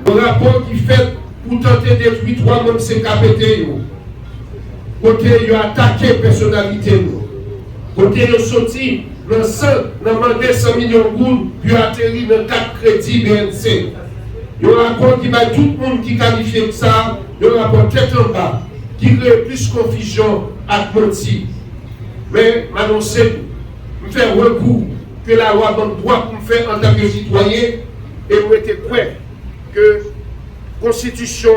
Un rapport qui fait pour tenter de détruire 3 membres CKPT. Côté, il a attaqué la personnalité. Côté, il a sorti dans 100 millions de gouttes, puis atterri dans 4 crédits BNC. Il y a un rapport qui va tout le monde qui qualifie ça, il y a un rapport tête en bas, qui crée plus de confusion à menti. Mais m'annoncer, me faire recours que la loi donne droit pour me faire en tant que citoyen, et vous êtes prêt que la Constitution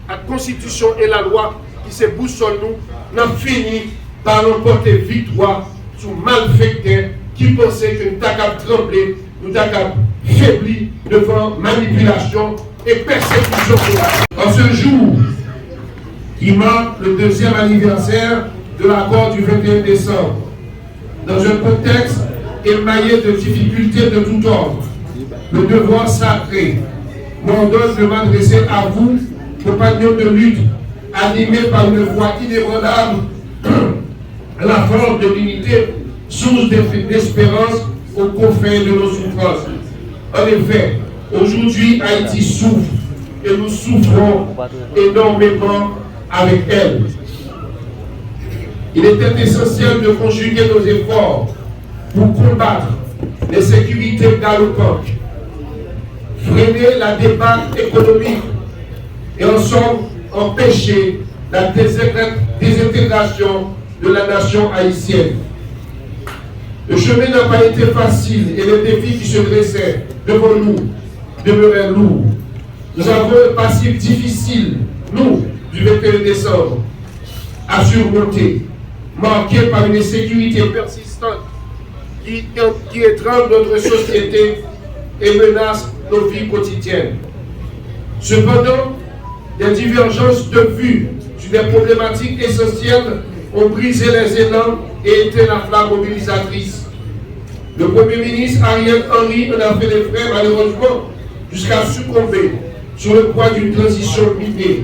la Constitution et la loi qui se boussole nous, n'a fini par remporter victoire sur malfaiteurs qui pensaient que nous avons tremblé, nous avons faibli devant manipulation et persécution. En ce jour qui marque le 2e anniversaire de l'accord du 21 décembre, dans un contexte émaillé de difficultés de tout ordre, le devoir sacré m'ordonne de m'adresser à vous, compagnons de lutte, animés par une voix inébranlable, la force de l'unité, source d'espérance aux confins de nos souffrances. En effet, aujourd'hui, Haïti souffre et nous souffrons énormément avec elle. Il était essentiel de conjuguer nos efforts pour combattre l'insécurité galopante, freiner la débâcle économique et ensemble empêcher la désintégration de la nation haïtienne. Le chemin n'a pas été facile et les défis qui se dressaient devant nous demeuraient lourds. Nous avons un passif difficile, nous, du 21 décembre, à surmonter, marqué par une insécurité persistante qui étrangle notre société et menace nos vies quotidiennes. Cependant, des divergences de vues sur des problématiques essentielles ont brisé les élans et été la flamme mobilisatrice. Le Premier ministre Ariel Henry en a fait les frais malheureusement jusqu'à succomber sur le poids d'une transition minée.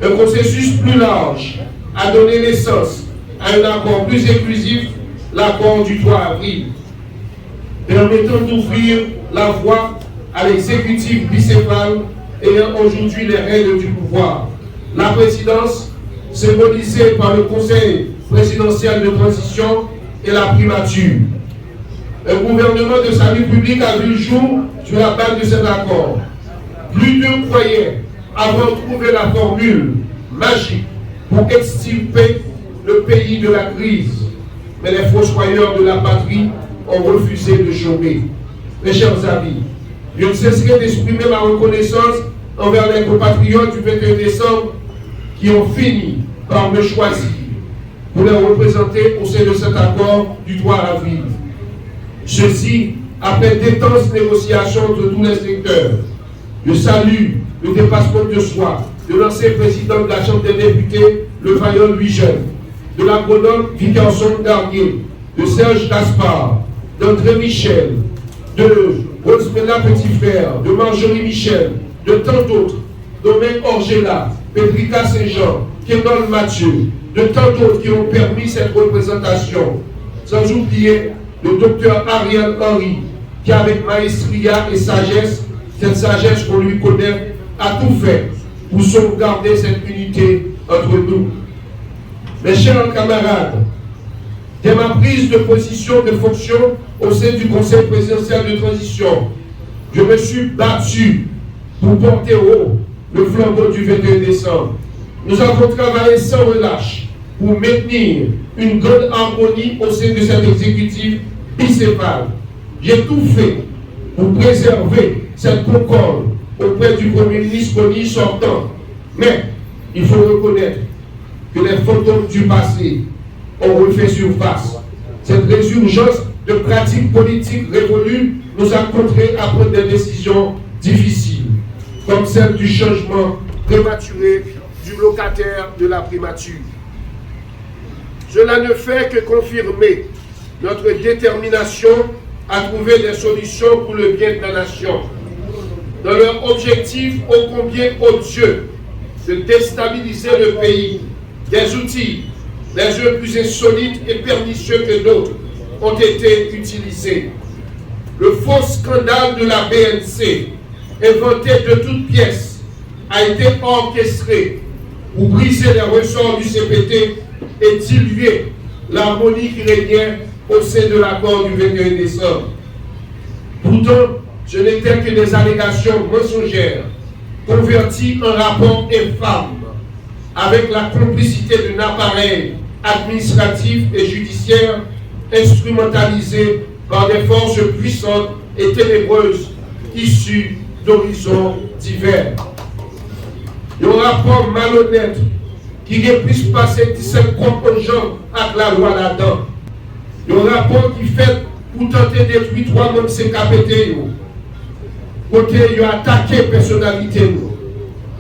Un processus plus large a donné naissance à un accord plus inclusif, l'accord du 3 avril, permettant d'ouvrir la voie à l'exécutif bicéphale ayant aujourd'hui les règles du pouvoir. La présidence, symbolisée par le Conseil présidentiel de transition et la primature. Un gouvernement de salut public a vu le jour sur la base de cet accord. Plus de croyaient avoir trouvé la formule magique pour extirper le pays de la crise. Mais les fossoyeurs de la patrie ont refusé de chômer. Mes chers amis, je ne cesserai d'exprimer ma reconnaissance envers les compatriotes du 21 décembre qui ont fini par me choisir pour les représenter au sein de cet accord du 3 avril. Ceci, après d'intenses négociations entre tous les secteurs, je salue le dépassement de soi de l'ancien président de la Chambre des députés, le vaillant Louis Jeune, de l'agronome Victorson Garnier, de Serge Gaspard, d'André Michel, de Rosemena Petitfrère, de Marjorie Michel, de tant d'autres, Domaine Orgela, Pétrica Saint-Jean, Kénol Mathieu, de tant d'autres qui ont permis cette représentation. Sans oublier le docteur Ariel Henry, qui avec maestria et sagesse, cette sagesse qu'on lui connaît, a tout fait pour sauvegarder cette unité entre nous. Mes chers camarades, dès ma prise de position de fonction au sein du Conseil présidentiel de transition, je me suis battu pour porter haut le flambeau du 21 décembre. Nous avons travaillé sans relâche pour maintenir une grande harmonie au sein de cet exécutif bicéphale. J'ai tout fait pour préserver cette concorde auprès du Premier ministre Boni sortant. Mais il faut reconnaître que les fantômes du passé ont refait surface. Cette résurgence de pratiques politiques révolues nous a contraints à prendre des décisions difficiles, comme celle du changement prématuré du locataire de la primature. Cela ne fait que confirmer notre détermination à trouver des solutions pour le bien de la nation, dans leur objectif ô combien odieux de déstabiliser le pays. Des outils, les uns plus insolites et pernicieux que d'autres, ont été utilisés. Le faux scandale de la BNC inventé de toutes pièces, a été orchestré pour briser les ressorts du CPT et diluer l'harmonie qui régnait au sein de l'accord du 21 décembre. Pourtant, ce n'était que des allégations mensongères, converties en rapport infâme, avec la complicité d'un appareil administratif et judiciaire instrumentalisé par des forces puissantes et ténébreuses issues d'horizons divers. Un rapport malhonnête qui puisse passer 17 contre gens avec la loi là-dedans. Un rapport qui fait pour tenter de détruire 3 membres CKPT. Côté il a attaqué la personnalité.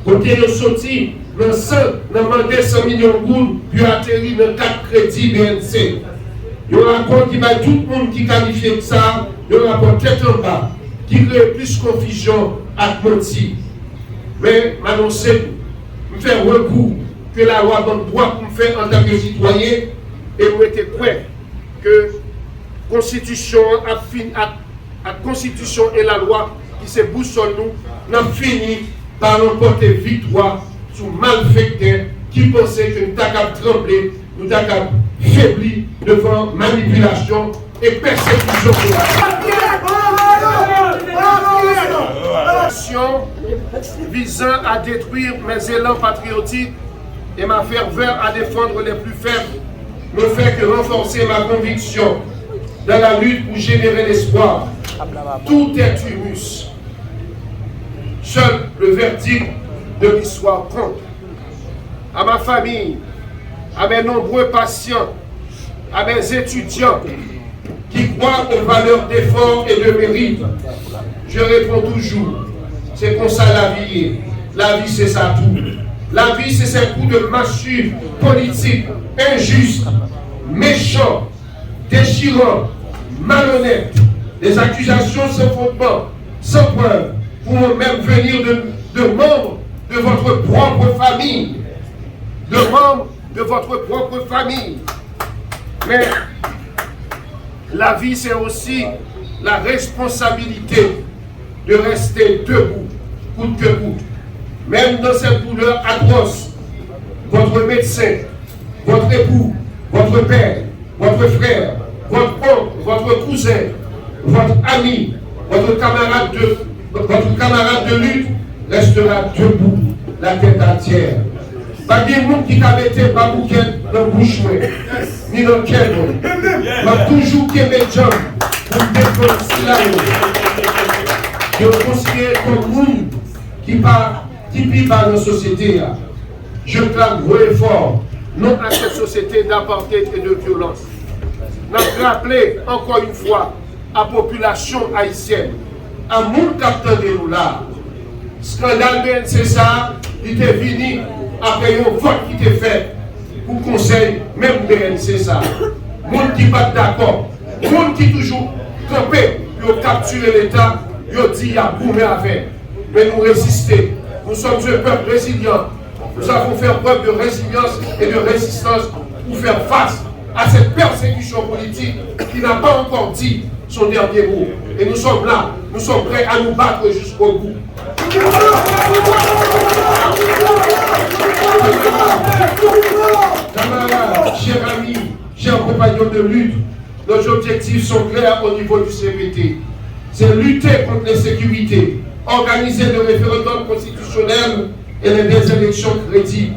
Côté il a sorti dans 100 millions de gouttes, puis atterri dans 4 crédits BNC. Il y a un rapport qui va tout le monde qui qualifie ça, il y a un rapport tête en bas, qui crée plus confusion à menti. Mais m'annoncer, me faire recours que la loi donne droit pour me faire en tant que citoyen, et vous êtes prêt que la Constitution et la loi qui se boussole nous, n'a fini par remporter victoire sur malfaiteurs qui pensaient que nous avons tremblé, nous avons faibli devant manipulation et persécution. Visant à détruire mes élans patriotiques et ma ferveur à défendre les plus faibles ne fait que renforcer ma conviction dans la lutte pour générer l'espoir. Tout est humus. Seul le verdict de l'histoire compte. À ma famille, à mes nombreux patients, à mes étudiants qui croient aux valeurs d'effort et de mérite, je réponds toujours, c'est comme ça la vie est. La vie c'est ça tout. La vie c'est ces coups de massue politique, injuste, méchant, déchirant, malhonnête, des accusations sans fondement, sans preuve, pour même venir de membres de votre propre famille. De membres de votre propre famille. Mais la vie, c'est aussi la responsabilité de rester debout, coûte que coûte. Même dans cette douleur atroce, votre médecin, votre époux, votre père, votre frère, votre oncle, votre cousin, votre ami, votre camarade de lutte restera debout, la tête entière. Pas de monde qui a mis pas bouquet dans la bouche, ni dans le cœur. Mais toujours qui est mes jambes pour défendre cela. Je considère comme monde qui vit dans la société. Je clame haut et fort, non à cette société d'apartheid et de violence. Nous rappeler encore une fois à la population haïtienne, à mon capteur de nous là, scandale BNC ça, il était venu après un vote qui était fait pour conseil, même BNC ça. Monde qui pas d'accord, monde qui toujours campé pour capturer l'État, il dit qu'il y a boumé avec. Mais nous résister. Nous sommes un peuple résilient. Nous avons fait preuve de résilience et de résistance pour faire face à cette persécution politique qui n'a pas encore dit son dernier mot. Et nous sommes là, nous sommes prêts à nous battre jusqu'au bout. Camarades, chers amis, chers compagnons de lutte, nos objectifs sont clairs au niveau du CPT. C'est lutter contre l'insécurité, organiser le référendum constitutionnel et des élections crédibles.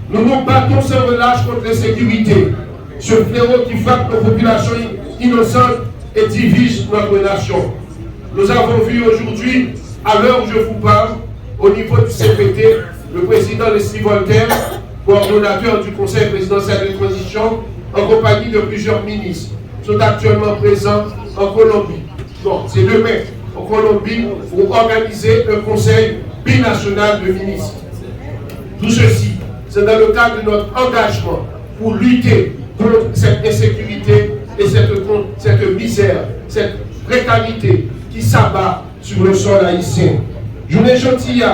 Nous nous battons sans relâche contre l'insécurité, ce fléau qui frappe nos populations innocentes et divise notre nation. Nous avons vu aujourd'hui, à l'heure où je vous parle, au niveau du CPT, le président Leslie Voltaire, coordonnateur du Conseil présidentiel de transition, en compagnie de plusieurs ministres, sont actuellement présents en Colombie. Bon, c'est demain, en Colombie, pour organiser un conseil binational de ministres. Tout ceci, c'est dans le cadre de notre engagement pour lutter contre cette insécurité et cette misère, cette précarité qui s'abat sur le sol haïtien. Journée gentille,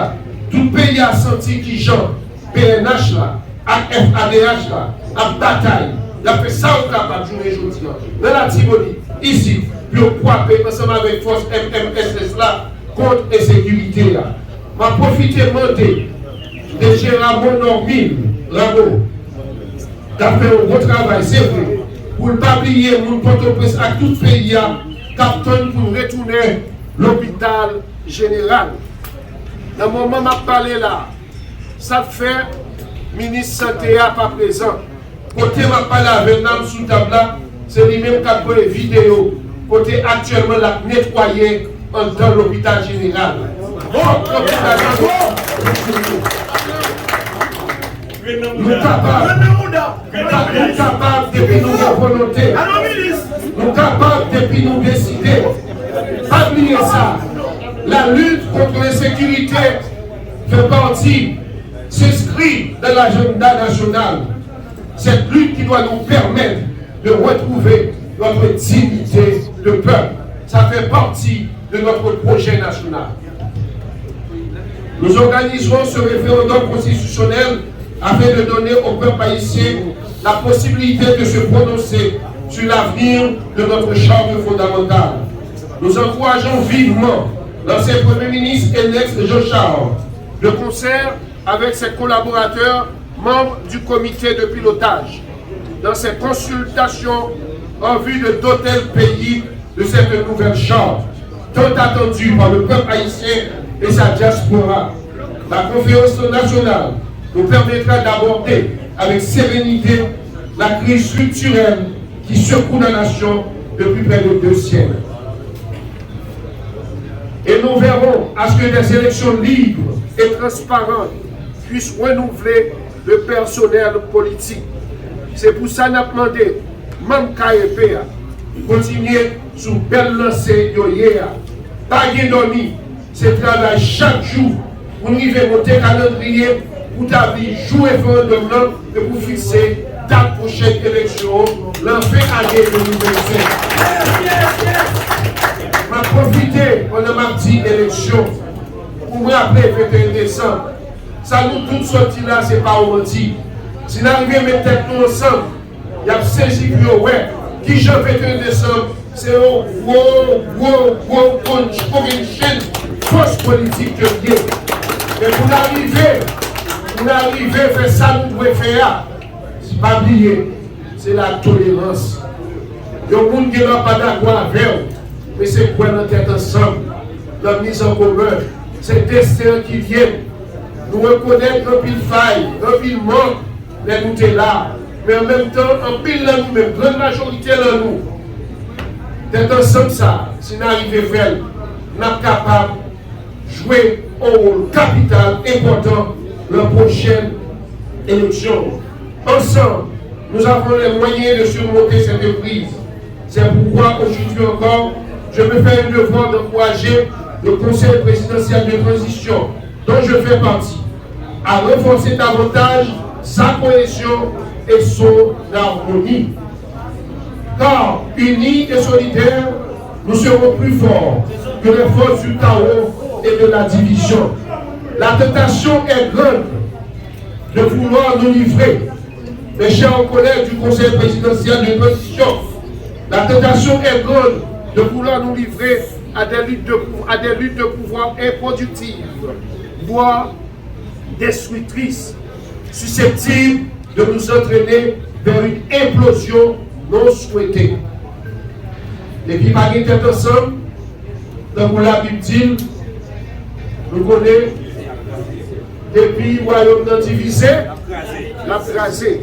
tout pays a senti qui Jean, PNH là, FADH là, à bataille, il a fait ça au capable, journée gentille, dans la Tibonite, ici, puis au Poipé, ensemble avec force MMSS là, contre l'insécurité. Je vais profiter de demander de Gérard Normil, Rameau, qui a fait un gros travail, c'est vrai, pour ne pas oublier mon Port-au-Prince à tout le pays, captain pour retourner l'hôpital général. Dans le moment où je parle là, ça fait ministre santé à pas présent. Côté m'a parlé avec nous sous table là, c'est lui-même qui a pris vidéo. Côté actuellement la nettoyer dans l'hôpital général. Nous capables depuis nous volonté. Nous capables depuis nous décider. Pas oublier ça. La lutte contre l'insécurité fait partie, s'inscrit dans l'agenda national. Cette lutte qui doit nous permettre de retrouver notre dignité de peuple. Ça fait partie de notre projet national. Nous organiserons ce référendum constitutionnel afin de donner au peuple haïtien la possibilité de se prononcer sur l'avenir de notre charte fondamentale. Nous encourageons vivement l'ancien Premier ministre Enex Jean Charles, de concert avec ses collaborateurs, membres du comité de pilotage, dans ses consultations en vue de doter le pays de cette nouvelle charte, tant attendue par le peuple haïtien et sa diaspora. La conférence nationale nous permettra d'aborder avec sérénité la crise structurelle qui secoue la nation depuis près de 2 siècles. Et nous verrons à ce que des élections libres et transparentes puissent renouveler le personnel politique. C'est pour ça que nous avons demandé, même KEP, continuer sous belle lancée de pas de dormir, c'est travail chaque jour pour nous monter calendrier pour t'avoir jouer référendum et pour fixer date prochaine élection, l'enfer année 2025. Je vais profiter pendant ma petite élection pour me rappeler le 21 décembre. Ça nous tous sortis là, ce n'est pas menti. Si nous arrivons à mettre tête nous ensemble, il y a 16 jours, ouais, qui j'en 21 décembre, c'est un gros chaîne force politique que Dieu. Mais pour arriver à faire ça, nous devons faire. Ce n'est pas oublier, c'est la tolérance. Il y a des gens qui n'ont pas d'accord avec vous. Mais c'est quoi notre tête ensemble, la mise en commun, c'est le destin qui vient. Nous reconnaître un pile faille, un pile manque, mais nous sommes là. Mais en même temps, un pile là nous-mêmes, grande majorité là nous. D'être ensemble ça, si nous arrivons à faire, nous sommes capables de jouer un rôle capital important dans la prochaine élection. Ensemble, nous avons les moyens de surmonter cette crise. C'est pourquoi aujourd'hui encore, je me fais un devoir d'encourager le Conseil présidentiel de transition, dont je fais partie, à renforcer davantage sa cohésion et son harmonie. Car, unis et solidaires, nous serons plus forts que les forces du chaos et de la division. La tentation est grande de vouloir nous livrer, mes chers collègues du Conseil présidentiel de transition. La tentation est grande de vouloir nous livrer à des luttes de pouvoir improductives, voire destructrices, susceptibles de nous entraîner vers une implosion non souhaitée. Et puis, par tête ensemble, dans la Bible dit, nous connaissons, depuis le royaume non divisé, l'a crasé.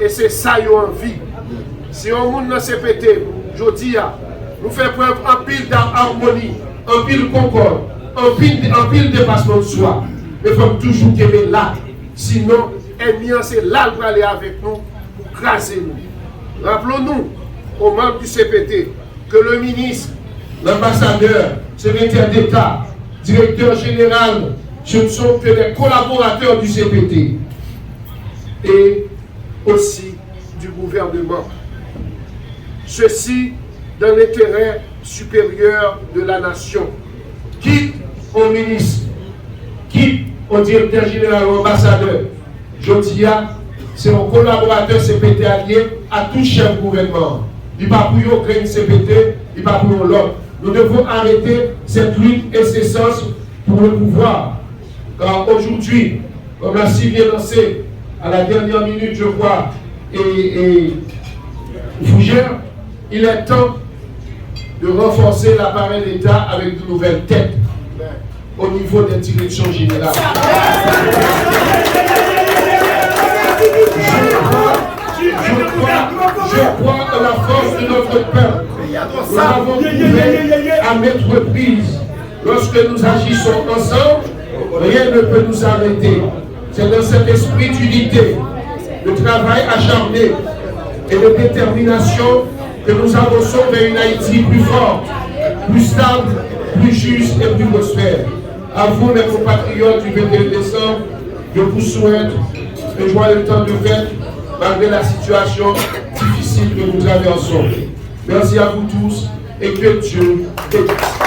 Et c'est ça qu'on a envie. Si on monde dans CPT, je dis, nous faisons preuve en pile d'harmonie, en pile concorde, en pile dépassement de soi. Mais il faut toujours aimer là. Sinon, ennemi, c'est là pour aller avec nous, pour craser nous. Rappelons-nous, aux membres du CPT, que le ministre, l'ambassadeur, secrétaire d'État, directeur général, ce ne sont que des collaborateurs du CPT et aussi du gouvernement. Ceci dans l'intérêt supérieur de la nation. Quitte au ministre, quitte au directeur général ou ambassadeur, je dis, c'est un collaborateur CPT allié à tout chef gouvernement. Il n'y a pas pour eux créer une CPT, il n'y a pas pour l'autre. Nous devons arrêter cette lutte incessante pour le pouvoir. Car aujourd'hui, comme l'a si bien lancé à la dernière minute, je crois, et Fougère, il est temps de renforcer l'appareil d'État avec de nouvelles têtes au niveau des directions générales. Je crois en la force de notre peuple. Nous avons prouvé à maintes reprises, lorsque nous agissons ensemble, rien ne peut nous arrêter. C'est dans cet esprit d'unité, de travail acharné et de détermination que nous avançons vers une Haïti plus forte, plus stable, plus juste et plus prospère. À vous, mes compatriotes du 21 décembre, je vous souhaite un joyeux temps de fête, malgré la situation difficile que nous traversons. Merci à vous tous et que Dieu bénisse.